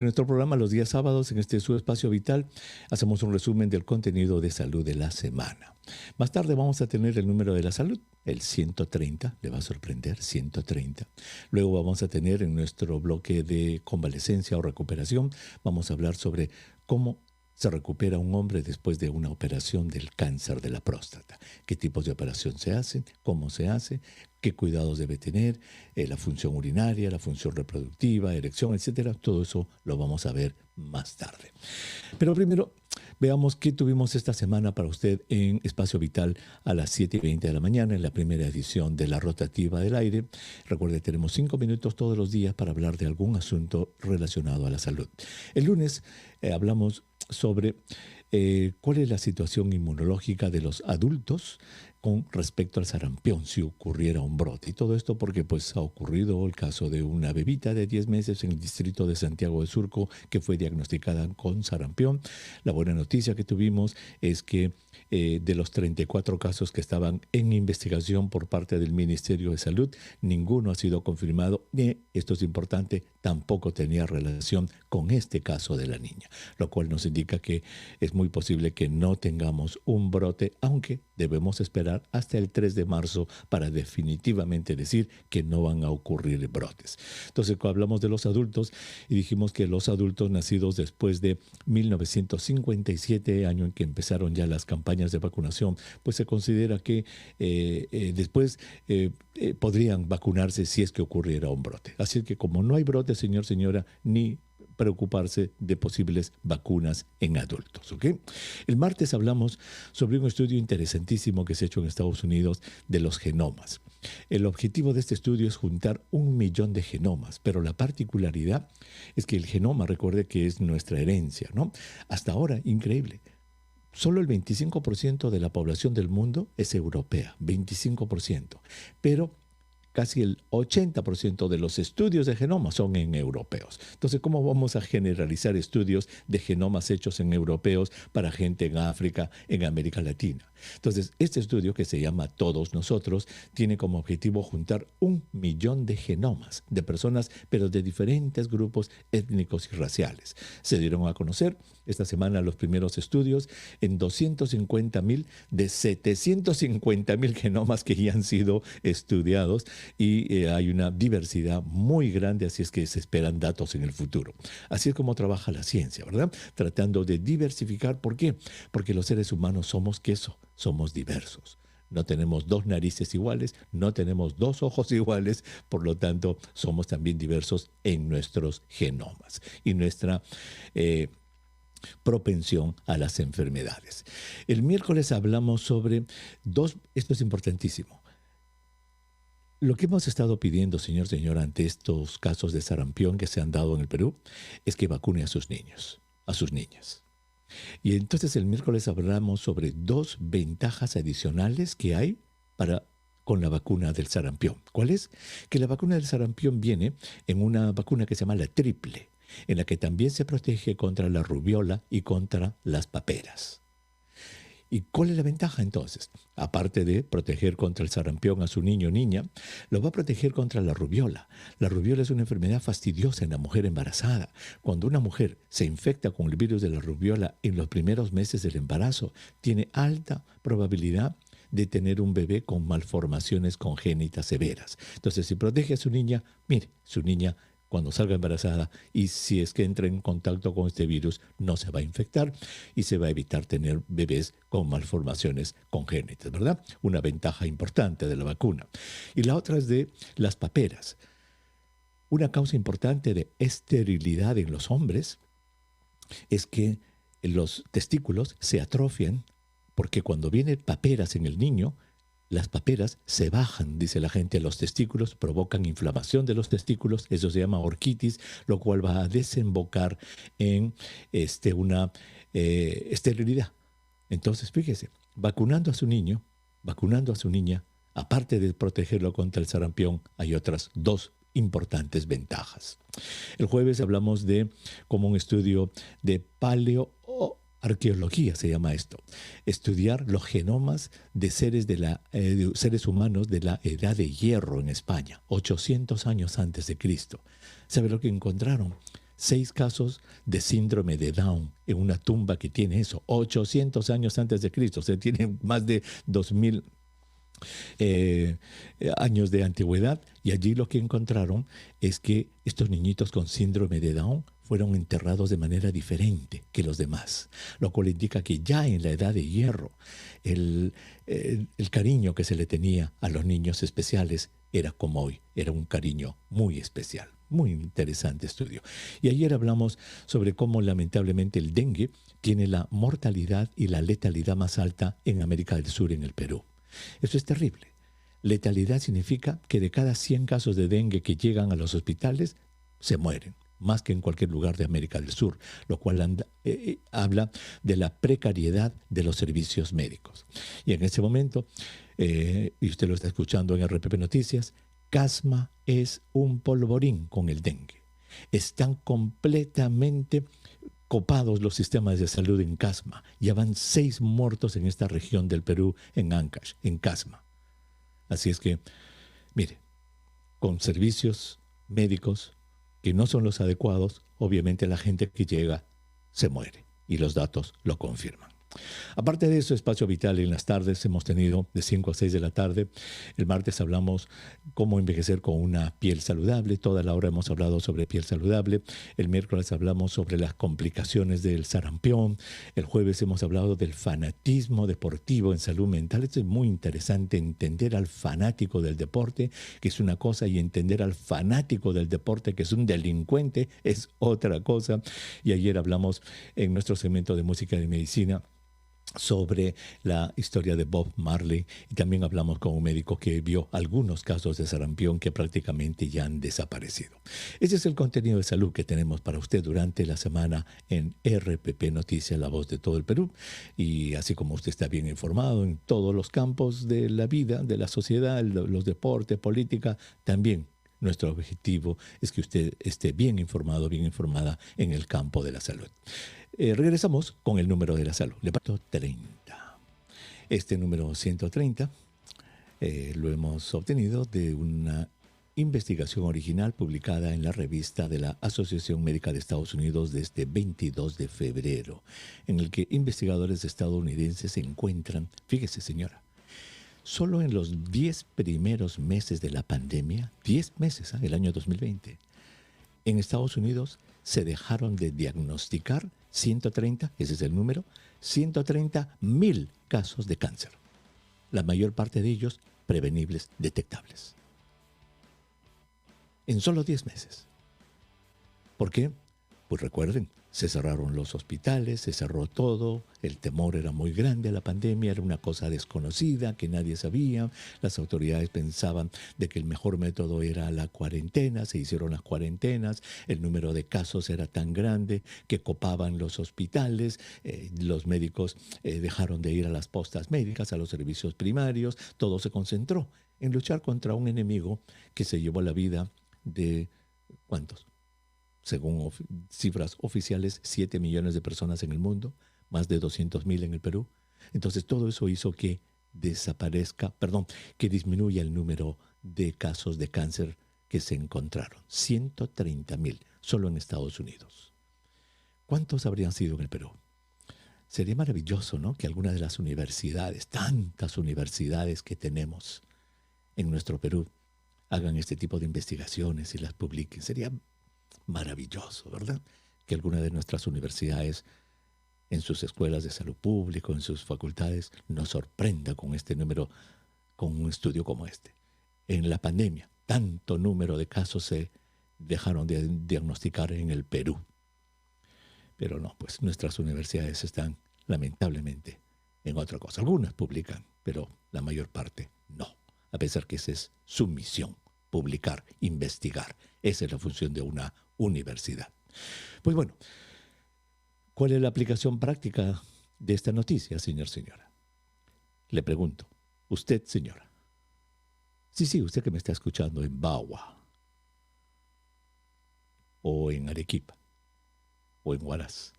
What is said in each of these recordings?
En nuestro programa los días sábados, en este su espacio vital, hacemos un resumen del contenido de salud de la semana. Más tarde vamos a tener el número de la salud, el 130, le va a sorprender, 130. Luego vamos a tener en nuestro bloque de convalecencia o recuperación, vamos a hablar sobre cómo se recupera un hombre después de una operación del cáncer de la próstata. ¿Qué tipos de operación se hacen? ¿Cómo se hace? ¿Qué cuidados debe tener? La función urinaria, la función reproductiva, erección, etcétera. Todo eso lo vamos a ver más tarde. Pero primero, veamos qué tuvimos esta semana para usted en Espacio Vital a las 7:20 de la mañana, en la primera edición de la Rotativa del Aire. Recuerde, tenemos 5 minutos todos los días para hablar de algún asunto relacionado a la salud. El lunes hablamos sobre cuál es la situación inmunológica de los adultos con respecto al sarampión, si ocurriera un brote. Y todo esto porque pues, ha ocurrido el caso de una bebita de 10 meses en el distrito de Santiago de Surco que fue diagnosticada con sarampión. La buena noticia que tuvimos es que de los 34 casos que estaban en investigación por parte del Ministerio de Salud, ninguno ha sido confirmado y, esto es importante, tampoco tenía relación con este caso de la niña, lo cual nos indica que es muy posible que no tengamos un brote, aunque debemos esperar hasta el 3 de marzo para definitivamente decir que no van a ocurrir brotes. Entonces, cuando hablamos de los adultos, y dijimos que los adultos nacidos después de 1957, año en que empezaron ya las campañas de vacunación, pues se considera que después podrían vacunarse si es que ocurriera un brote. Así que como no hay brote, señor, señora, ni preocuparse de posibles vacunas en adultos. ¿Okay? El martes hablamos sobre un estudio interesantísimo que se ha hecho en Estados Unidos de los genomas. El objetivo de este estudio es juntar 1 millón de genomas, pero la particularidad es que el genoma, recuerde que es nuestra herencia, ¿no? Hasta ahora, increíble. Solo el 25% de la población del mundo es europea, 25%, pero casi el 80% de los estudios de genoma son en europeos. Entonces, ¿cómo vamos a generalizar estudios de genomas hechos en europeos para gente en África, en América Latina? Entonces, este estudio, que se llama Todos Nosotros, tiene como objetivo juntar 1 millón de genomas de personas, pero de diferentes grupos étnicos y raciales. Se dieron a conocer esta semana los primeros estudios en 250,000 de 750,000 genomas que ya han sido estudiados y hay una diversidad muy grande, así es que se esperan datos en el futuro. Así es como trabaja la ciencia, ¿verdad? Tratando de diversificar. ¿Por qué? Porque los seres humanos somos queso, somos diversos. No tenemos 2 narices iguales, no tenemos 2 ojos iguales, por lo tanto somos también diversos en nuestros genomas y nuestra propensión a las enfermedades. El miércoles hablamos sobre esto es importantísimo. Lo que hemos estado pidiendo, señor, señora, ante estos casos de sarampión que se han dado en el Perú, es que vacune a sus niños, a sus niñas. Y entonces el miércoles hablamos sobre 2 ventajas adicionales que hay con la vacuna del sarampión. ¿Cuál es? Que la vacuna del sarampión viene en una vacuna que se llama la triple, en la que también se protege contra la rubiola y contra las paperas. ¿Y cuál es la ventaja entonces? Aparte de proteger contra el sarampión a su niño o niña, lo va a proteger contra la rubiola. La rubiola es una enfermedad fastidiosa en la mujer embarazada. Cuando una mujer se infecta con el virus de la rubiola en los primeros meses del embarazo, tiene alta probabilidad de tener un bebé con malformaciones congénitas severas. Entonces, si protege a su niña, mire, su niña cuando salga embarazada, y si es que entra en contacto con este virus, no se va a infectar y se va a evitar tener bebés con malformaciones congénitas, ¿verdad? Una ventaja importante de la vacuna. Y la otra es de las paperas. Una causa importante de esterilidad en los hombres es que los testículos se atrofian porque cuando vienen paperas en el niño, las paperas se bajan, dice la gente, a los testículos, provocan inflamación de los testículos, eso se llama orquitis, lo cual va a desembocar en una esterilidad. Entonces, fíjese, vacunando a su niño, vacunando a su niña, aparte de protegerlo contra el sarampión, hay otras 2 importantes ventajas. El jueves hablamos de como un estudio de arqueología se llama esto, estudiar los genomas de seres humanos de la edad de hierro en España, 800 años antes de Cristo. ¿Sabe lo que encontraron? 6 casos de síndrome de Down en una tumba que tiene eso, 800 años antes de Cristo, o sea, tiene más de 2000 años de antigüedad, y allí lo que encontraron es que estos niñitos con síndrome de Down fueron enterrados de manera diferente que los demás, lo cual indica que ya en la edad de hierro el cariño que se le tenía a los niños especiales era como hoy, era un cariño muy especial. Muy interesante estudio. Y ayer hablamos sobre cómo lamentablemente el dengue tiene la mortalidad y la letalidad más alta en América del Sur, en el Perú. Eso es terrible. Letalidad significa que de cada 100 casos de dengue que llegan a los hospitales, se mueren, más que en cualquier lugar de América del Sur, lo cual habla de la precariedad de los servicios médicos. Y en ese momento, y usted lo está escuchando en RPP Noticias, Casma es un polvorín con el dengue. Están completamente copados los sistemas de salud en Casma. Ya van 6 muertos en esta región del Perú, en Ancash, en Casma. Así es que, mire, con servicios médicos que no son los adecuados, obviamente la gente que llega se muere, y los datos lo confirman. Aparte de eso, Espacio Vital en las tardes hemos tenido de 5 a 6 de la tarde. El martes hablamos cómo envejecer con una piel saludable. Toda la hora hemos hablado sobre piel saludable. El miércoles hablamos sobre las complicaciones del sarampión. El jueves hemos hablado del fanatismo deportivo en salud mental. Esto es muy interesante, entender al fanático del deporte, que es una cosa, y entender al fanático del deporte, que es un delincuente, es otra cosa. Y ayer hablamos en nuestro segmento de música y medicina sobre la historia de Bob Marley, y también hablamos con un médico que vio algunos casos de sarampión que prácticamente ya han desaparecido. Ese es el contenido de salud que tenemos para usted durante la semana en RPP Noticias, la voz de todo el Perú. Y así como usted está bien informado en todos los campos de la vida, de la sociedad, los deportes, política, también nuestro objetivo es que usted esté bien informado, bien informada en el campo de la salud. Regresamos con el número de la salud. Le parto 30. Este número 130 lo hemos obtenido de una investigación original publicada en la revista de la Asociación Médica de Estados Unidos desde 22 de febrero, en el que investigadores estadounidenses encuentran, fíjese señora, solo en los 10 primeros meses de la pandemia, 10 meses, el año 2020, en Estados Unidos se dejaron de diagnosticar 130, ese es el número, 130,000 casos de cáncer. La mayor parte de ellos prevenibles, detectables. En solo 10 meses. ¿Por qué? Pues recuerden, se cerraron los hospitales, se cerró todo, el temor era muy grande, la pandemia era una cosa desconocida que nadie sabía, las autoridades pensaban de que el mejor método era la cuarentena, se hicieron las cuarentenas, el número de casos era tan grande que copaban los hospitales, los médicos dejaron de ir a las postas médicas, a los servicios primarios, todo se concentró en luchar contra un enemigo que se llevó la vida de, ¿cuántos? Según cifras oficiales, 7 millones de personas en el mundo, más de 200,000 en el Perú. Entonces todo eso hizo que que disminuya el número de casos de cáncer que se encontraron. 130,000 solo en Estados Unidos. ¿Cuántos habrían sido en el Perú? Sería maravilloso, ¿no?, que algunas de las universidades, tantas universidades que tenemos en nuestro Perú, hagan este tipo de investigaciones y las publiquen. Sería maravilloso, ¿verdad? Que alguna de nuestras universidades, en sus escuelas de salud pública, en sus facultades, nos sorprenda con este número, con un estudio como este. En la pandemia, tanto número de casos se dejaron de diagnosticar en el Perú. Pero no, pues nuestras universidades están lamentablemente en otra cosa. Algunas publican, pero la mayor parte no. A pesar que esa es su misión, publicar, investigar. Esa es la función de una universidad. Pues bueno, ¿cuál es la aplicación práctica de esta noticia, señora? Le pregunto, usted, señora. Sí, usted que me está escuchando en Bagua, o en Arequipa, o en Huaraz.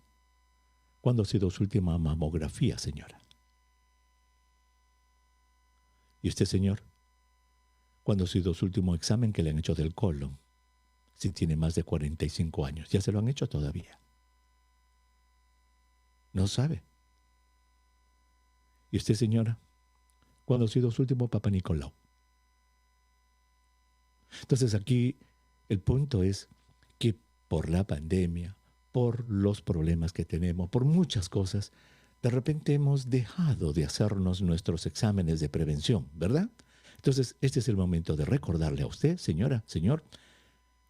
¿Cuándo ha sido su última mamografía, señora? ¿Y usted, señor? ¿Cuándo ha sido su último examen que le han hecho del colon? si tiene más de 45 años. ¿Ya se lo han hecho todavía? No sabe. ¿Y usted, señora? ¿Cuándo ha sido su último Papa Nicolau? Entonces aquí el punto es que por la pandemia, por los problemas que tenemos, por muchas cosas, de repente hemos dejado de hacernos nuestros exámenes de prevención, ¿verdad? Entonces, este es el momento de recordarle a usted, señora, señor,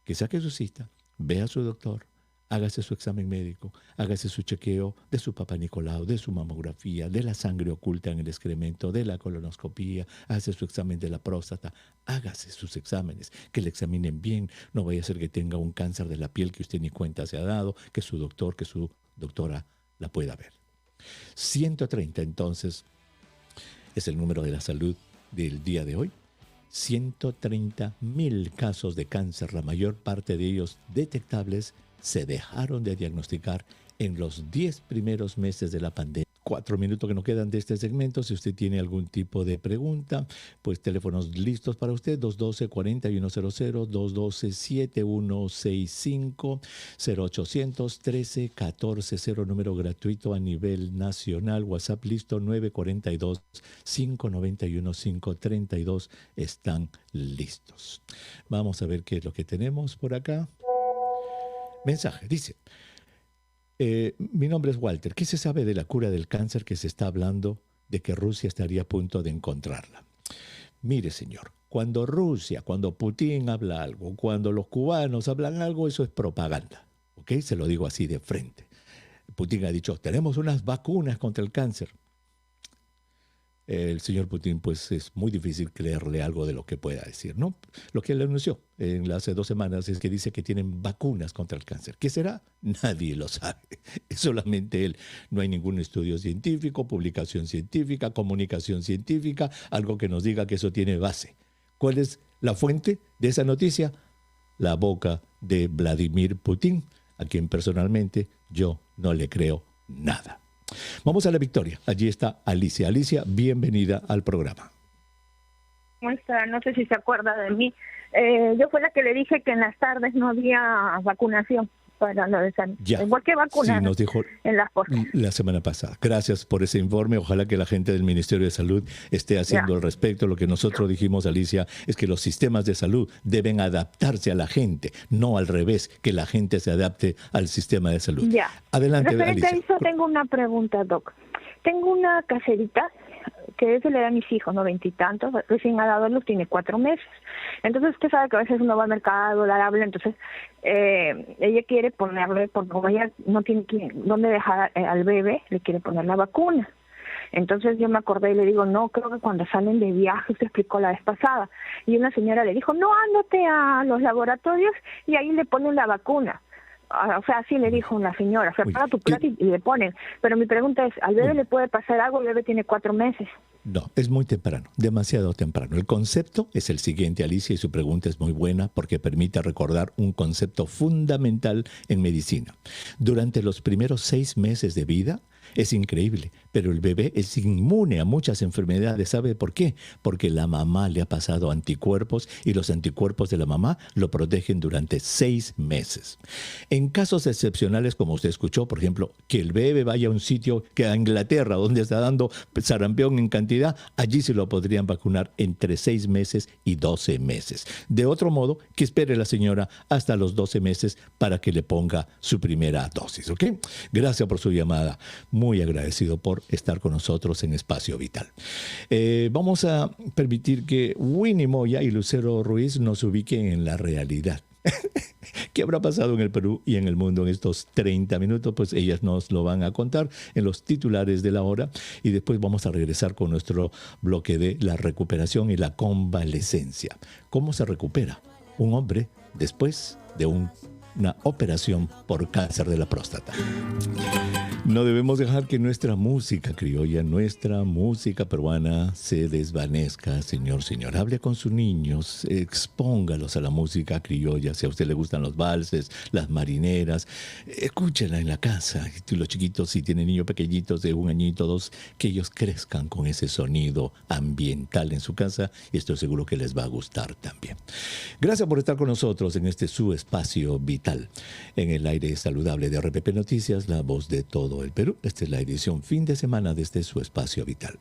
que saque su cita, vea a su doctor, hágase su examen médico, hágase su chequeo de su Papa Nicolau, de su mamografía, de la sangre oculta en el excremento, de la colonoscopía, hágase su examen de la próstata, hágase sus exámenes, que le examinen bien, no vaya a ser que tenga un cáncer de la piel que usted ni cuenta se ha dado, que su doctor, que su doctora la pueda ver. 130 entonces es el número de la salud del día de hoy. 130,000 casos de cáncer, la mayor parte de ellos detectables, se dejaron de diagnosticar en los 10 primeros meses de la pandemia. 4 minutos que nos quedan de este segmento. Si usted tiene algún tipo de pregunta, pues teléfonos listos para usted, 212-4100, 212-7165, 0800-13-1400, número gratuito a nivel nacional, WhatsApp listo, 942-591-532, están listos. Vamos a ver qué es lo que tenemos por acá. Mensaje, dice... mi nombre es Walter. ¿Qué se sabe de la cura del cáncer que se está hablando de que Rusia estaría a punto de encontrarla? Mire, señor, cuando Putin habla algo, cuando los cubanos hablan algo, eso es propaganda. ¿Ok? Se lo digo así de frente. Putin ha dicho, tenemos unas vacunas contra el cáncer. El señor Putin, pues es muy difícil creerle algo de lo que pueda decir, ¿no? Lo que él anunció hace 2 semanas es que dice que tienen vacunas contra el cáncer. ¿Qué será? Nadie lo sabe. Es solamente él. No hay ningún estudio científico, publicación científica, comunicación científica, algo que nos diga que eso tiene base. ¿Cuál es la fuente de esa noticia? La boca de Vladimir Putin, a quien personalmente yo no le creo nada. Vamos a la Victoria. Allí está Alicia. Alicia, bienvenida al programa. ¿Cómo está? No sé si se acuerda de mí. Yo fui la que le dije que en las tardes no había vacunación para lo de salud. Igual que vacunar sí, nos dijo en las cosas. La semana pasada. Gracias por ese informe. Ojalá que la gente del Ministerio de Salud esté haciendo al respecto. Lo que nosotros dijimos, Alicia, es que los sistemas de salud deben adaptarse a la gente, no al revés, que la gente se adapte al sistema de salud. Ya. Adelante, Referente Alicia. a eso, tengo una pregunta, Doc. Tengo una caserita que se le da a mis hijos, 90 y tantos, recién ha dado luz, tiene 4 meses. Entonces usted sabe que a veces uno va al mercado, la habla, entonces ella quiere ponerle, porque como ella no tiene dónde dejar al bebé, le quiere poner la vacuna. Entonces yo me acordé y le digo, no, creo que cuando salen de viaje, usted explicó la vez pasada, y una señora le dijo, no, ándate a los laboratorios y ahí le ponen la vacuna. O sea, así le dijo una señora, o sea, paga tu plata y le ponen. Pero mi pregunta es, ¿al bebé le puede pasar algo? El bebé tiene 4 meses. No, es muy temprano, demasiado temprano. El concepto es el siguiente, Alicia, y su pregunta es muy buena porque permite recordar un concepto fundamental en medicina. Durante los primeros 6 meses de vida, es increíble, pero el bebé es inmune a muchas enfermedades. ¿Sabe por qué? Porque la mamá le ha pasado anticuerpos y los anticuerpos de la mamá lo protegen durante 6 meses. En casos excepcionales, como usted escuchó, por ejemplo, que el bebé vaya a un sitio que a Inglaterra, donde está dando sarampión en cantidad, allí se lo podrían vacunar entre 6 meses y 12 meses. De otro modo, que espere la señora hasta los 12 meses para que le ponga su primera dosis, ¿ok? Gracias por su llamada. Muy agradecido por estar con nosotros en Espacio Vital. Vamos a permitir que Winnie Moya y Lucero Ruiz nos ubiquen en la realidad. ¿Qué habrá pasado en el Perú y en el mundo en estos 30 minutos? Pues ellas nos lo van a contar en los titulares de la hora y después vamos a regresar con nuestro bloque de la recuperación y la convalecencia. ¿Cómo se recupera un hombre después de una operación por cáncer de la próstata? No debemos dejar que nuestra música criolla, nuestra música peruana se desvanezca, señor. Hable con sus niños, expóngalos a la música criolla. Si a usted le gustan los valses, las marineras, escúchela en la casa. Y los chiquitos, si tienen niños pequeñitos de 1 añito, 2, que ellos crezcan con ese sonido ambiental en su casa y estoy seguro que les va a gustar también. Gracias por estar con nosotros en este su espacio vital, en el aire saludable de RPP Noticias, la voz de todo el Perú. Esta es la edición fin de semana de este su espacio vital.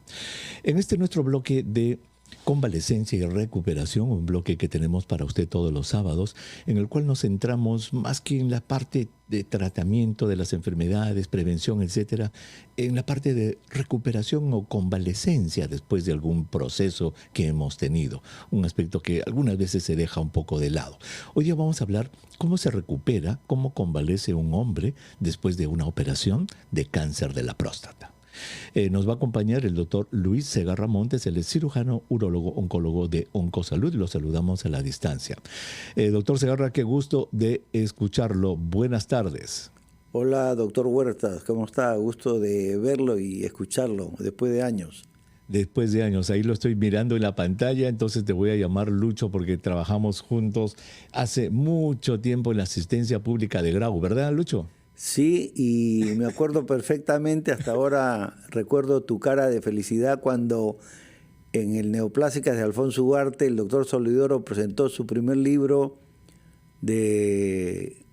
En este nuestro bloque de convalecencia y recuperación, un bloque que tenemos para usted todos los sábados, en el cual nos centramos más que en la parte de tratamiento de las enfermedades, prevención, etcétera, en la parte de recuperación o convalecencia después de algún proceso que hemos tenido, un aspecto que algunas veces se deja un poco de lado. Hoy día vamos a hablar cómo se recupera, cómo convalece un hombre después de una operación de cáncer de la próstata. Nos va a acompañar el doctor Luis Segarra Montes, él es cirujano, urólogo, oncólogo de Oncosalud. Lo saludamos a la distancia. Doctor Segarra, qué gusto de escucharlo. Buenas tardes. Hola, doctor Huertas, ¿cómo está? Gusto de verlo y escucharlo después de años. Después de años, ahí lo estoy mirando en la pantalla, entonces te voy a llamar Lucho porque trabajamos juntos hace mucho tiempo en la asistencia pública de Grau, ¿verdad, Lucho? Sí, y me acuerdo perfectamente, hasta ahora recuerdo tu cara de felicidad cuando en el Neoplásicas de Alfonso Ugarte el doctor Solidoro presentó su primer libro de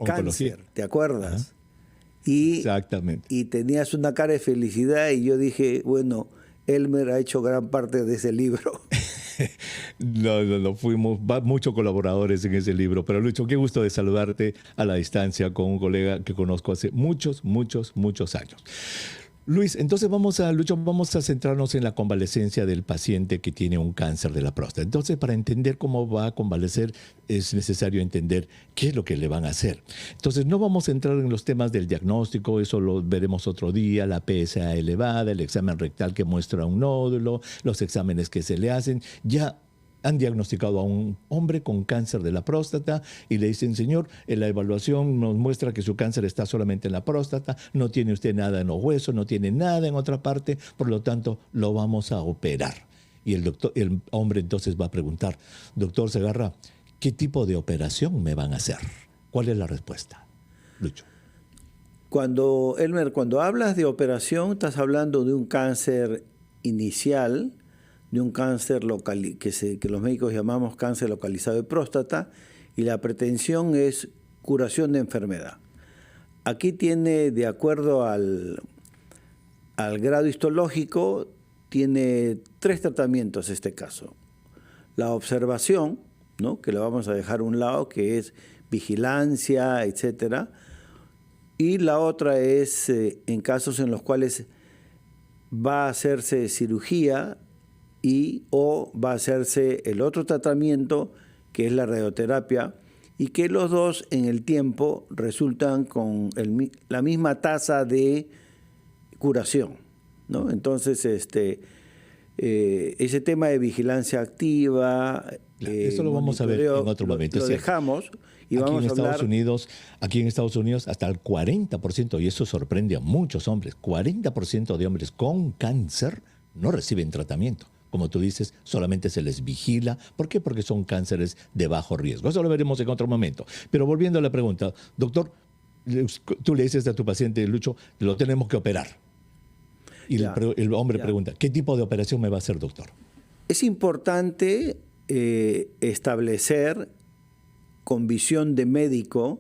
cáncer, ¿te acuerdas? Ajá. Exactamente. Y tenías una cara de felicidad y yo dije, bueno, Elmer ha hecho gran parte de ese libro. No, fuimos muchos colaboradores en ese libro. Pero Lucho, qué gusto de saludarte a la distancia con un colega que conozco hace muchos años. Luis, entonces vamos a centrarnos en la convalecencia del paciente que tiene un cáncer de la próstata. Entonces, para entender cómo va a convalecer, es necesario entender qué es lo que le van a hacer. Entonces, no vamos a entrar en los temas del diagnóstico, eso lo veremos otro día, la PSA elevada, el examen rectal que muestra un nódulo, los exámenes que se le hacen. Ya han diagnosticado a un hombre con cáncer de la próstata y le dicen, señor, en la evaluación nos muestra que su cáncer está solamente en la próstata, no tiene usted nada en los huesos, no tiene nada en otra parte, por lo tanto, lo vamos a operar. Y el hombre entonces va a preguntar, doctor Segarra, ¿qué tipo de operación me van a hacer? ¿Cuál es la respuesta? Lucho. Elmer, cuando hablas de operación, estás hablando de un cáncer inicial, de un cáncer que los médicos llamamos cáncer localizado de próstata, y la pretensión es curación de enfermedad. Aquí tiene, de acuerdo al grado histológico, tiene 3 tratamientos este caso. La observación, ¿no?, que la vamos a dejar a un lado, que es vigilancia, etcétera. Y la otra es en casos en los cuales va a hacerse cirugía o va a hacerse el otro tratamiento, que es la radioterapia, y que los dos en el tiempo resultan con la misma tasa de curación, ¿no? Entonces, ese tema de vigilancia activa, eso lo vamos a ver en otro momento. Lo dejamos y vamos a hablar. Aquí en Estados Unidos, hasta el 40%, y eso sorprende a muchos hombres, 40% de hombres con cáncer no reciben tratamiento. Como tú dices, solamente se les vigila. ¿Por qué? Porque son cánceres de bajo riesgo. Eso lo veremos en otro momento. Pero volviendo a la pregunta, doctor, tú le dices a tu paciente, Lucho, lo tenemos que operar. Y el hombre pregunta, ¿qué tipo de operación me va a hacer, doctor? Es importante establecer con visión de médico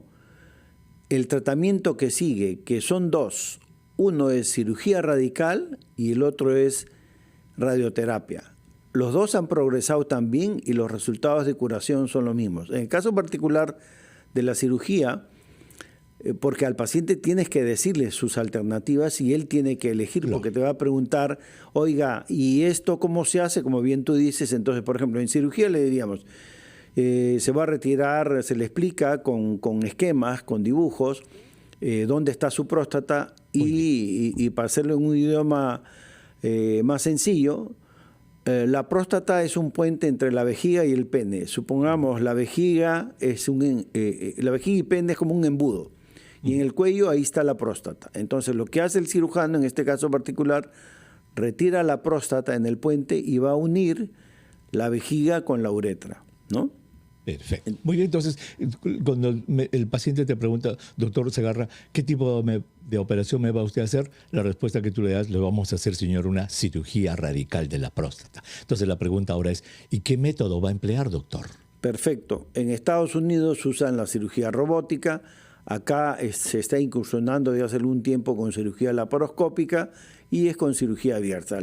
el tratamiento que sigue, que son 2. Uno es cirugía radical y el otro es radioterapia. Los 2 han progresado también y los resultados de curación son los mismos. En el caso particular de la cirugía, porque al paciente tienes que decirle sus alternativas y él tiene que elegir, porque te va a preguntar, oiga, ¿y esto cómo se hace? Como bien tú dices, entonces, por ejemplo, en cirugía le diríamos, se va a retirar, se le explica con esquemas, con dibujos, dónde está su próstata y para hacerlo en un idioma más sencillo, la próstata es un puente entre la vejiga y el pene. Supongamos la vejiga y pene es como un embudo. Y en el cuello ahí está la próstata. Entonces lo que hace el cirujano en este caso particular, retira la próstata en el puente y va a unir la vejiga con la uretra, ¿no? Perfecto. Muy bien, entonces, cuando el paciente te pregunta, doctor Segarra, ¿qué tipo de operación me va usted a hacer? La respuesta que tú le das, le vamos a hacer, señor, una cirugía radical de la próstata. Entonces la pregunta ahora es, ¿y qué método va a emplear, doctor? Perfecto. En Estados Unidos usan la cirugía robótica. Acá se está incursionando desde hace algún tiempo con cirugía laparoscópica y es con cirugía abierta.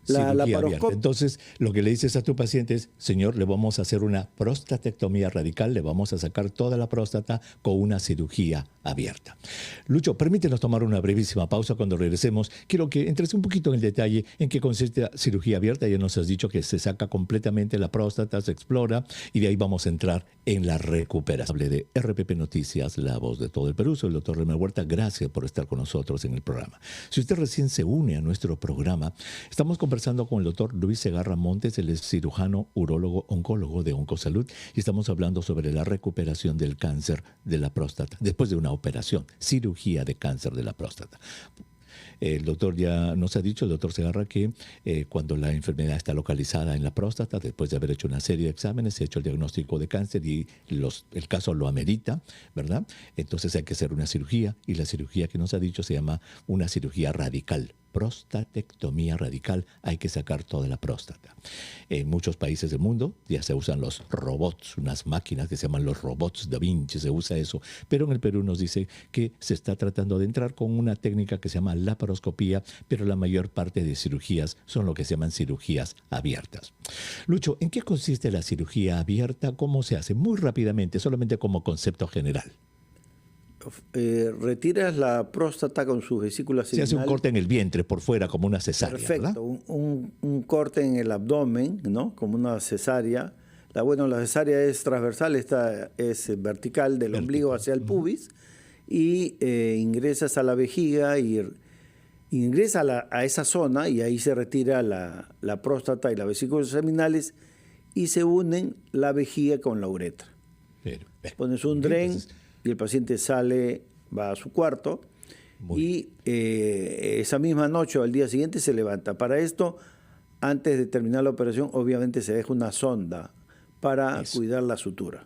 Cirugía abierta. Entonces, lo que le dices a tu paciente es, señor, le vamos a hacer una prostatectomía radical, le vamos a sacar toda la próstata con una cirugía abierta. Lucho, permítenos tomar una brevísima pausa. Cuando regresemos, quiero que entres un poquito en el detalle en qué consiste la cirugía abierta. Ya nos has dicho que se saca completamente la próstata, se explora, y de ahí vamos a entrar en la recuperación. Hable de RPP Noticias, la voz de todo el Perú. Soy el doctor René Huerta. Gracias por estar con nosotros en el programa. Si usted recién se une a nuestro programa, estamos conversando con el doctor Luis Segarra Montes. Él es cirujano, urólogo, oncólogo de Oncosalud, y estamos hablando sobre la recuperación del cáncer de la próstata después de una operación, cirugía de cáncer de la próstata. El doctor ya nos ha dicho, el doctor Segarra, que cuando la enfermedad está localizada en la próstata, después de haber hecho una serie de exámenes, se ha hecho el diagnóstico de cáncer y el caso lo amerita, ¿verdad? Entonces hay que hacer una cirugía, y la cirugía que nos ha dicho se llama una cirugía radical. Prostatectomía radical, hay que sacar toda la próstata. En muchos países del mundo ya se usan los robots, unas máquinas que se llaman los robots Da Vinci, se usa eso, pero en el Perú nos dice que se está tratando de entrar con una técnica que se llama laparoscopía, pero la mayor parte de cirugías son lo que se llaman cirugías abiertas. Lucho, ¿en qué consiste la cirugía abierta? ¿Cómo se hace? Muy rápidamente, solamente como concepto general. Retiras la próstata con sus vesículas seminales. Se hace un corte en el vientre por fuera, como una cesárea. Perfecto, un corte en el abdomen, ¿no? Como una cesárea. La cesárea es transversal, esta es vertical, del ombligo hacia el pubis, y ingresas a la vejiga y ingresa a esa zona, y ahí se retira la próstata y las vesículas seminales, y se unen la vejiga con la uretra. Pones un dren, y el paciente sale, va a su cuarto, y esa misma noche o al día siguiente se levanta. Para esto, antes de terminar la operación, obviamente se deja una sonda para cuidar la sutura.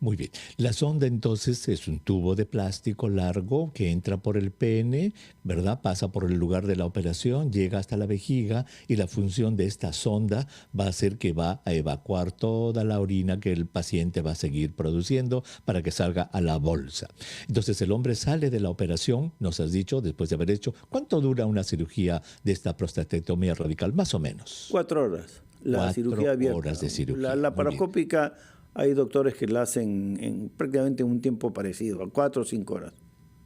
Muy bien. La sonda entonces es un tubo de plástico largo que entra por el pene, ¿verdad? Pasa por el lugar de la operación, llega hasta la vejiga, y la función de esta sonda va a ser que va a evacuar toda la orina que el paciente va a seguir produciendo para que salga a la bolsa. Entonces el hombre sale de la operación, nos has dicho, después de haber hecho, ¿cuánto dura una cirugía de esta prostatectomía radical? Más o menos. 4 horas. La cirugía abierta. 4 horas de cirugía. La laparoscópica, hay doctores que la hacen en prácticamente un tiempo parecido, a 4 o 5 horas.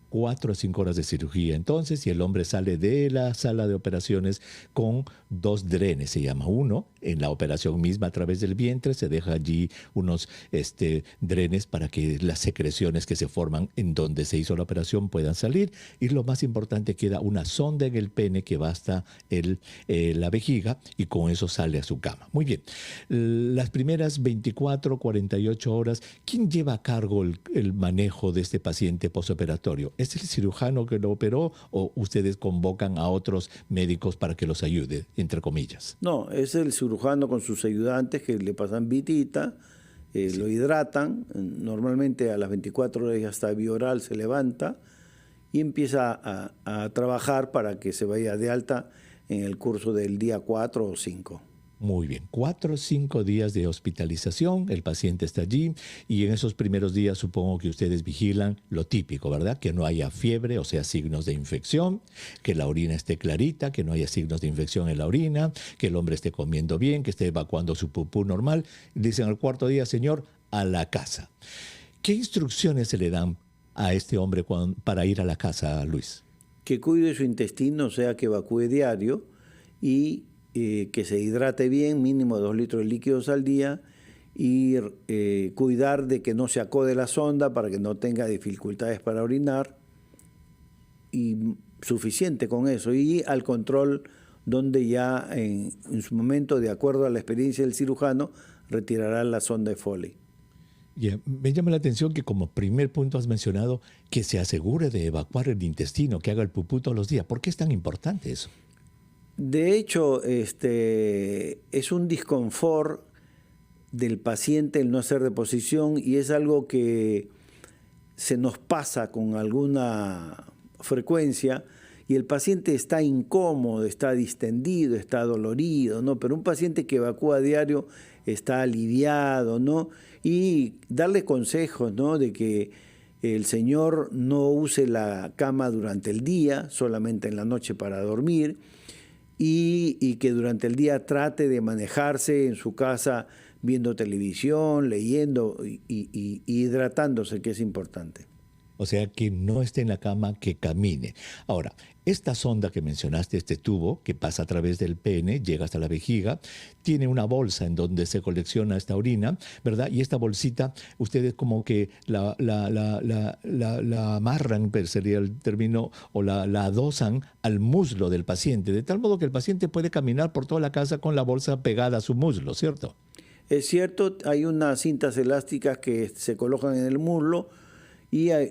4 o 5 horas de cirugía entonces, y el hombre sale de la sala de operaciones con 2 drenes, se llama. Uno en la operación misma a través del vientre, se deja allí unos drenes para que las secreciones que se forman en donde se hizo la operación puedan salir, y lo más importante, queda una sonda en el pene que va hasta la vejiga, y con eso sale a su cama. Muy bien. Las primeras 24, 48 horas, ¿quién lleva a cargo el manejo de este paciente posoperatorio? ¿Es el cirujano que lo operó, o ustedes convocan a otros médicos para que los ayude, entre comillas? No, es el cirujano con sus ayudantes que le pasan vitita, lo hidratan. Normalmente a las 24 horas ya está bioral, se levanta y empieza a trabajar para que se vaya de alta en el curso del día 4 o 5. Muy bien, 4 o 5 días de hospitalización, el paciente está allí, y en esos primeros días supongo que ustedes vigilan lo típico, ¿verdad? Que no haya fiebre, o sea, signos de infección, que la orina esté clarita, que no haya signos de infección en la orina, que el hombre esté comiendo bien, que esté evacuando su pupú normal. Dicen al 4.º día, señor, a la casa. ¿Qué instrucciones se le dan a este hombre para ir a la casa, Luis? Que cuide su intestino, o sea, que evacúe diario, y que se hidrate bien, mínimo 2 litros de líquidos al día, y cuidar de que no se acode la sonda para que no tenga dificultades para orinar, y suficiente con eso, y al control, donde ya en su momento, de acuerdo a la experiencia del cirujano, retirará la sonda de Foley. Ya, me llama la atención que como primer punto has mencionado que se asegure de evacuar el intestino, que haga el pupú todos los días. ¿Por qué es tan importante eso? De hecho, es un disconfort del paciente el no hacer deposición y es algo que se nos pasa con alguna frecuencia y el paciente está incómodo, está distendido, está dolorido, ¿no? Pero un paciente que evacúa a diario está aliviado, ¿no? Y darle consejos, ¿no? De que el señor no use la cama durante el día, solamente en la noche para dormir, y que durante el día trate de manejarse en su casa viendo televisión, leyendo y hidratándose, que es importante. O sea, que no esté en la cama, que camine. Ahora, esta sonda que mencionaste, este tubo que pasa a través del pene, llega hasta la vejiga, tiene una bolsa en donde se colecciona esta orina, ¿verdad? Y esta bolsita, ustedes como que la amarran, sería el término, o la adosan al muslo del paciente, de tal modo que el paciente puede caminar por toda la casa con la bolsa pegada a su muslo, ¿cierto? Es cierto, hay unas cintas elásticas que se colocan en el muslo,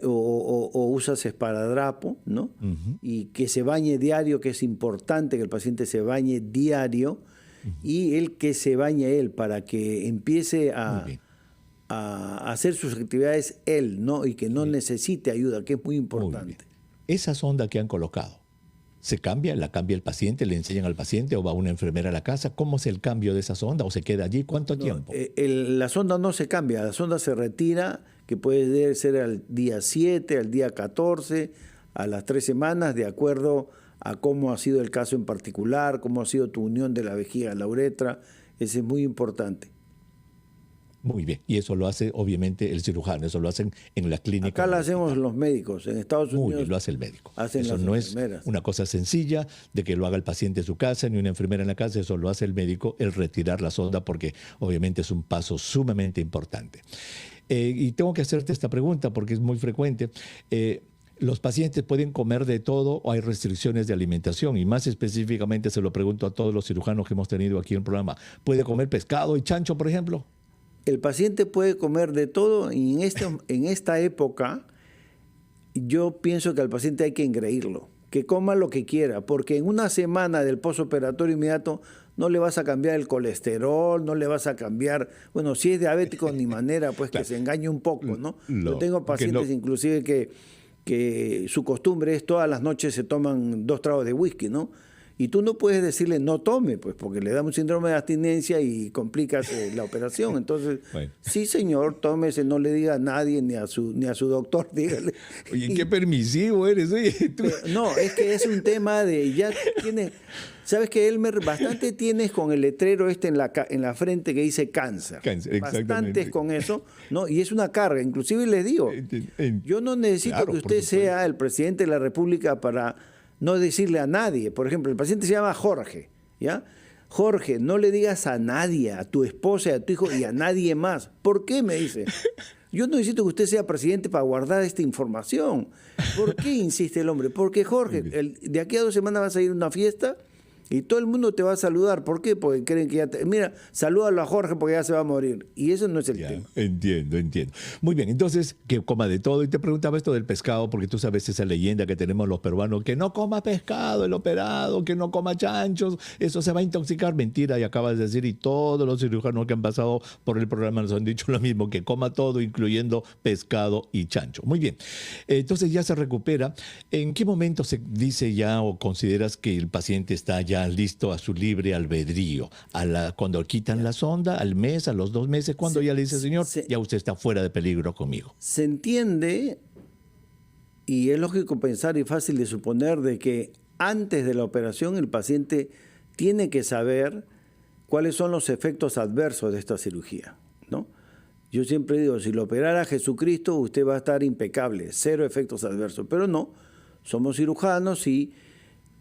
o usas esparadrapo, ¿no? Uh-huh. Y que se bañe diario, que es importante que el paciente se bañe diario, y él que se bañe él para que empiece a hacer sus actividades él, ¿no? Y que no necesite ayuda, que es muy importante. Esa sonda que han colocado, ¿se cambia? ¿La cambia el paciente? ¿Le enseñan al paciente o va una enfermera a la casa? ¿Cómo es el cambio de esa sonda o se queda allí? ¿Cuánto tiempo? La sonda no se cambia, la sonda se retira, que puede ser al día 7, al día 14, a las 3 semanas, de acuerdo a cómo ha sido el caso en particular, cómo ha sido tu unión de la vejiga a la uretra. Ese es muy importante. Muy bien, y eso lo hace obviamente el cirujano, eso lo hacen en la clínica. Acá lo hacemos los médicos, en Estados Unidos. Muy bien, lo hace el médico. Eso no es una cosa sencilla de que lo haga el paciente en su casa, ni una enfermera en la casa, eso lo hace el médico, el retirar la sonda, porque obviamente es un paso sumamente importante. Y tengo que hacerte esta pregunta porque es muy frecuente. ¿Los pacientes pueden comer de todo o hay restricciones de alimentación? Y más específicamente se lo pregunto a todos los cirujanos que hemos tenido aquí en el programa. ¿Puede comer pescado y chancho, por ejemplo? El paciente puede comer de todo y en esta época yo pienso que al paciente hay que engreírlo, que coma lo que quiera, porque en una semana del postoperatorio inmediato no le vas a cambiar el colesterol, no le vas a cambiar, bueno, si es diabético ni manera, pues claro, que se engañe un poco, ¿no? Yo tengo pacientes inclusive que su costumbre es todas las noches se toman 2 tragos de whisky, ¿no? Y tú no puedes decirle no tome, pues porque le da un síndrome de abstinencia y complicas la operación. Entonces, bueno, sí señor, tómese, no le diga a nadie ni a su doctor, dígale. Oye, qué permisivo eres, oye. Tú. No, es que es un tema de ya tiene, sabes que Elmer, bastante tienes con el letrero en la frente que dice cáncer. Bastantes con eso, ¿no? Y es una carga. Inclusive les digo, yo no necesito que usted sea el presidente de la República para no decirle a nadie. Por ejemplo, el paciente se llama Jorge, ¿ya? Jorge, no le digas a nadie, a tu esposa, a tu hijo y a nadie más. ¿Por qué? Me dice. Yo no necesito que usted sea presidente para guardar esta información. ¿Por qué insiste el hombre? Porque Jorge, de aquí a 2 semanas vas a ir a una fiesta y todo el mundo te va a saludar. ¿Por qué? Porque creen que ya mira, salúdalo a Jorge porque ya se va a morir. Y eso no es el tema. Entiendo. Muy bien, entonces, que coma de todo. Y te preguntaba esto del pescado, porque tú sabes esa leyenda que tenemos los peruanos, que no coma pescado el operado, que no coma chanchos, eso se va a intoxicar. Mentira, y acabas de decir, y todos los cirujanos que han pasado por el programa nos han dicho lo mismo, que coma todo, incluyendo pescado y chancho. Muy bien, entonces ya se recupera. ¿En qué momento se dice ya o consideras que el paciente está ya listo a su libre albedrío? Cuando quitan la sonda, al mes, a los 2 meses, cuando ya le dice, señor, ya usted está fuera de peligro conmigo. Se entiende, y es lógico pensar y fácil de suponer, de que antes de la operación el paciente tiene que saber cuáles son los efectos adversos de esta cirugía, ¿no? Yo siempre digo, si lo operara Jesucristo, usted va a estar impecable, 0 efectos adversos, pero no, somos cirujanos y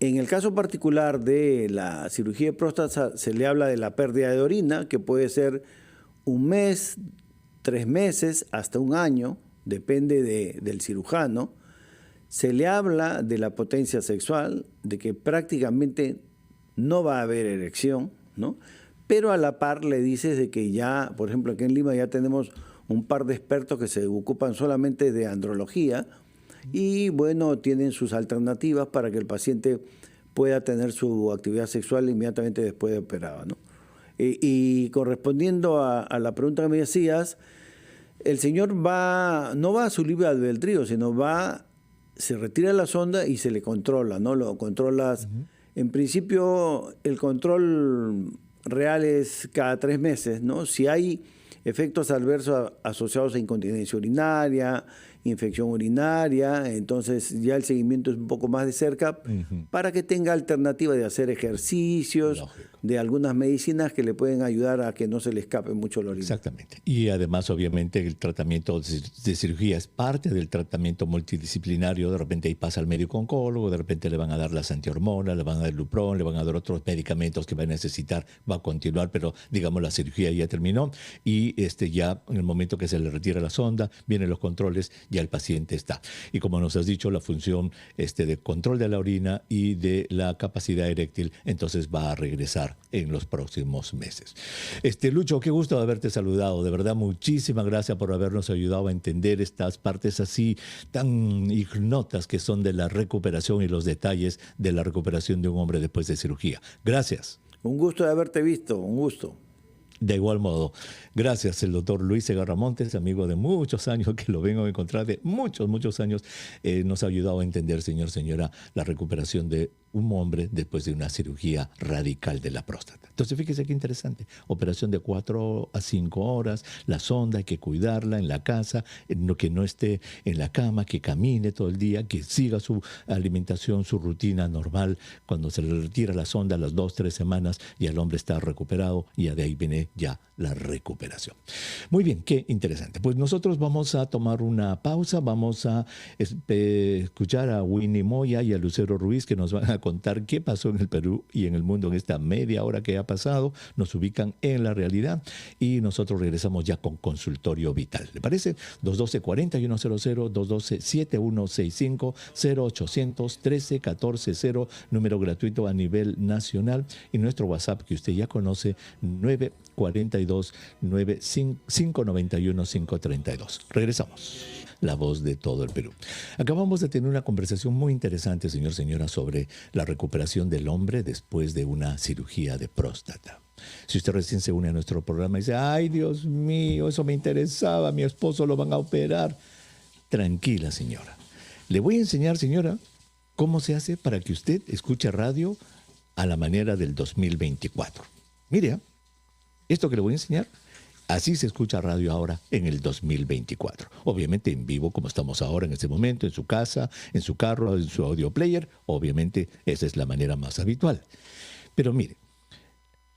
en el caso particular de la cirugía de próstata se le habla de la pérdida de orina, que puede ser 1 mes, 3 meses, hasta 1 año, depende del cirujano. Se le habla de la potencia sexual, de que prácticamente no va a haber erección, ¿no? Pero a la par le dices de que ya, por ejemplo, aquí en Lima ya tenemos un par de expertos que se ocupan solamente de andrología y bueno, tienen sus alternativas para que el paciente pueda tener su actividad sexual inmediatamente después de operado, ¿no? Y correspondiendo a la pregunta que me decías, el señor no va a su libre albedrío, sino se retira la sonda y se le controla, ¿no? Lo controlas. En principio, el control real es cada 3 meses, ¿no? Si hay efectos adversos asociados a incontinencia urinaria, infección urinaria, entonces ya el seguimiento es un poco más de cerca para que tenga alternativa de hacer ejercicios, lógico, de algunas medicinas que le pueden ayudar a que no se le escape mucho la orina. Exactamente. Y además, obviamente, el tratamiento de cirugía es parte del tratamiento multidisciplinario. De repente ahí pasa al médico oncólogo, de repente le van a dar las antihormonas, le van a dar Lupron, le van a dar otros medicamentos que va a necesitar, va a continuar, pero digamos la cirugía ya terminó y ya en el momento que se le retira la sonda, vienen los controles, ya el paciente está. Y como nos has dicho, la función de control de la orina y de la capacidad eréctil, entonces va a regresar en los próximos meses. Lucho, qué gusto de haberte saludado. De verdad, muchísimas gracias por habernos ayudado a entender estas partes así tan ignotas que son de la recuperación y los detalles de la recuperación de un hombre después de cirugía. Gracias. Un gusto de haberte visto, un gusto. De igual modo, gracias el doctor Luis Segarra Montes, amigo de muchos años, que lo vengo a encontrar de muchos años, nos ha ayudado a entender, señora, la recuperación de un hombre después de una cirugía radical de la próstata. Entonces, fíjese qué interesante. Operación de 4 a 5 horas, la sonda hay que cuidarla en la casa, que no esté en la cama, que camine todo el día, que siga su alimentación, su rutina normal. Cuando se le retira la sonda a las 2-3 semanas, ya el hombre está recuperado y de ahí viene ya la recuperación. Muy bien, qué interesante. Pues nosotros vamos a tomar una pausa, vamos a escuchar a Winnie Moya y a Lucero Ruiz, que nos van a contar qué pasó en el Perú y en el mundo en esta media hora que ha pasado. Nos ubican en la realidad y nosotros regresamos ya con Consultorio Vital. ¿Le parece? 212-4100, 212-7165, 0800-13-14-0, número gratuito a nivel nacional, y nuestro WhatsApp que usted ya conoce, 942-591-532. Regresamos. La voz de todo el Perú. Acabamos de tener una conversación muy interesante, señora, sobre la recuperación del hombre después de una cirugía de próstata. Si usted recién se une a nuestro programa y dice, ay, Dios mío, eso me interesaba, a mi esposo lo van a operar. Tranquila, señora. Le voy a enseñar, señora, cómo se hace para que usted escuche radio a la manera del 2024. Mire, esto que le voy a enseñar, así se escucha radio ahora en el 2024. Obviamente en vivo, como estamos ahora en este momento, en su casa, en su carro, en su audio player. Obviamente esa es la manera más habitual. Pero mire,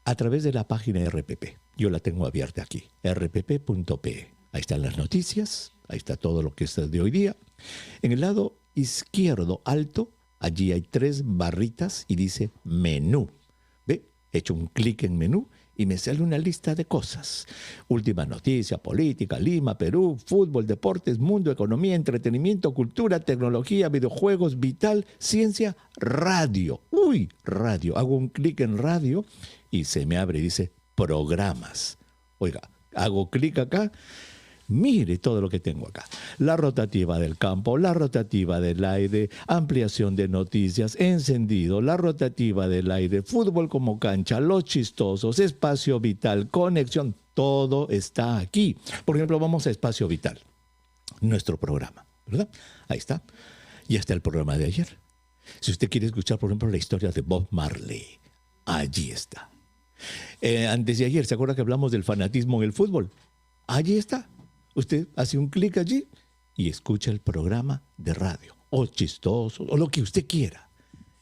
a través de la página RPP, yo la tengo abierta aquí, rpp.pe. Ahí están las noticias, ahí está todo lo que es de hoy día. En el lado izquierdo alto, allí hay 3 barritas y dice menú. ¿Ve? He hecho un clic en menú y me sale una lista de cosas. Última noticia, política, Lima, Perú, fútbol, deportes, mundo, economía, entretenimiento, cultura, tecnología, videojuegos, vital, ciencia, radio. Uy, radio. Hago un clic en radio y se me abre y dice programas. Oiga, hago clic acá. Mire todo lo que tengo acá. La rotativa del campo, la rotativa del aire, ampliación de noticias, encendido, la rotativa del aire, fútbol como cancha, los chistosos, espacio vital, conexión, todo está aquí. Por ejemplo, vamos a Espacio Vital, nuestro programa, ¿verdad? Ahí está. Ya está el programa de ayer. Si usted quiere escuchar, por ejemplo, la historia de Bob Marley, allí está. Antes de ayer, ¿se acuerda que hablamos del fanatismo en el fútbol? Allí está. Usted hace un clic allí y escucha el programa de radio, o chistoso, o lo que usted quiera.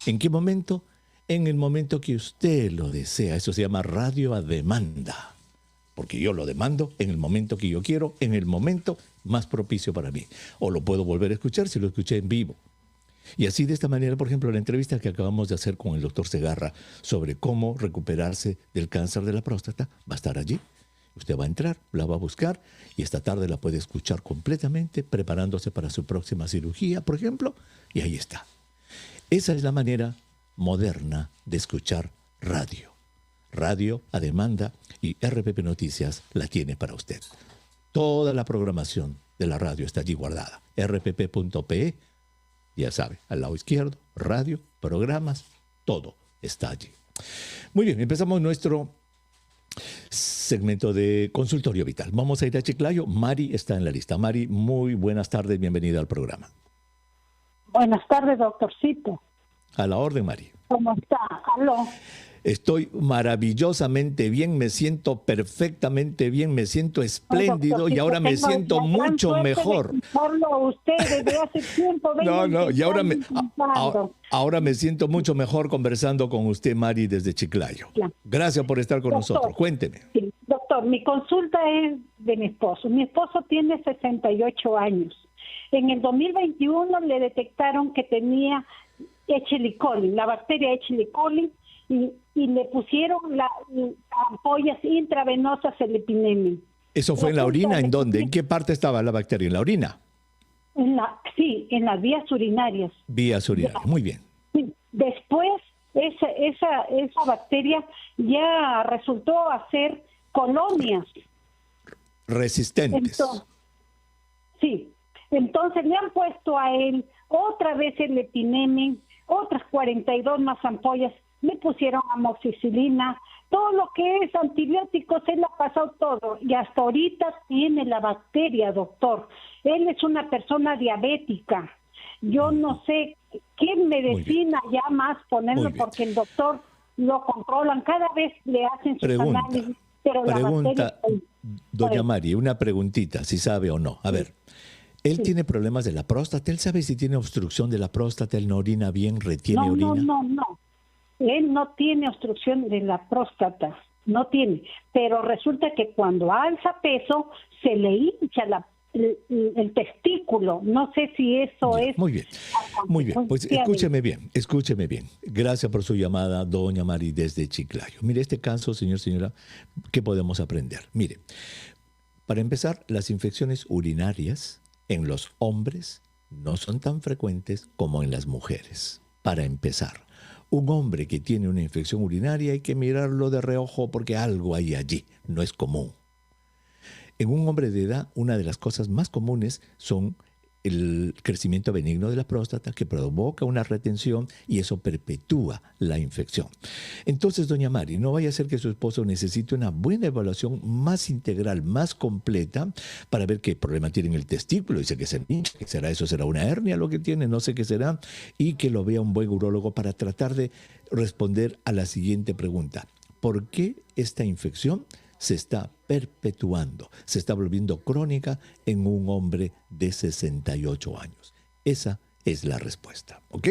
¿En qué momento? En el momento que usted lo desea. Eso se llama radio a demanda. Porque yo lo demando en el momento que yo quiero, en el momento más propicio para mí. O lo puedo volver a escuchar si lo escuché en vivo. Y así, de esta manera, por ejemplo, la entrevista que acabamos de hacer con el doctor Segarra sobre cómo recuperarse del cáncer de la próstata va a estar allí. Usted va a entrar, la va a buscar y esta tarde la puede escuchar completamente, preparándose para su próxima cirugía, por ejemplo, y ahí está. Esa es la manera moderna de escuchar radio. Radio a demanda, y RPP Noticias la tiene para usted. Toda la programación de la radio está allí guardada. rpp.pe, ya sabe, al lado izquierdo, radio, programas, todo está allí. Muy bien, empezamos nuestro segmento de consultorio vital. Vamos a ir a Chiclayo. Mari está en la lista. Mari, muy buenas tardes, bienvenida al programa. Buenas tardes, doctorcito. A la orden, Mari. ¿Cómo está? Aló. Estoy maravillosamente bien, me siento perfectamente bien, me siento espléndido y ahora me siento mucho mejor. Usted desde hace tiempo. No, y ahora me siento mucho mejor conversando con usted, Mari, desde Chiclayo. Gracias por estar con nosotros. Cuénteme. Sí, doctor, mi consulta es de mi esposo. Mi esposo tiene 68 años. En el 2021 le detectaron que tenía Echeli coli, la bacteria Echeli coli, y le pusieron ampollas intravenosas el epinemin. ¿Eso fue en la orina? ¿En dónde? ¿En qué parte estaba la bacteria? ¿En la orina? Sí, en las vías urinarias. Vías urinarias, muy bien. Después, esa bacteria ya resultó hacer colonias. Resistentes. Entonces le han puesto a él otra vez el epinemin, otras 42 más ampollas, le pusieron amoxicilina, todo lo que es antibióticos, él ha pasado todo y hasta ahorita tiene la bacteria, doctor. Él es una persona diabética. Yo no sé qué medicina ya más ponerlo porque el doctor lo controlan, cada vez le hacen sus análisis, pero la bacteria... Doña Mari, una preguntita, si sabe o no. A ver, él tiene problemas de la próstata, ¿él sabe si tiene obstrucción de la próstata, él no orina bien, retiene orina? No. Él no tiene obstrucción de la próstata, no tiene, pero resulta que cuando alza peso se le hincha el testículo, no sé si eso es... Muy bien, pues escúcheme bien. Gracias por su llamada, doña Mari, desde Chiclayo. Mire, este caso, señora, ¿qué podemos aprender? Mire, para empezar, las infecciones urinarias en los hombres no son tan frecuentes como en las mujeres. Para empezar, un hombre que tiene una infección urinaria hay que mirarlo de reojo porque algo hay allí, no es común. En un hombre de edad, una de las cosas más comunes son el crecimiento benigno de la próstata que provoca una retención y eso perpetúa la infección. Entonces, doña Mari, no vaya a ser que su esposo necesite una buena evaluación más integral, más completa, para ver qué problema tiene en el testículo. Dice que se hincha, ¿qué será eso? ¿Será una hernia lo que tiene? No sé qué será. Y que lo vea un buen urólogo para tratar de responder a la siguiente pregunta. ¿Por qué esta infección se está perpetuando, se está volviendo crónica en un hombre de 68 años? Esa es la respuesta, ¿ok?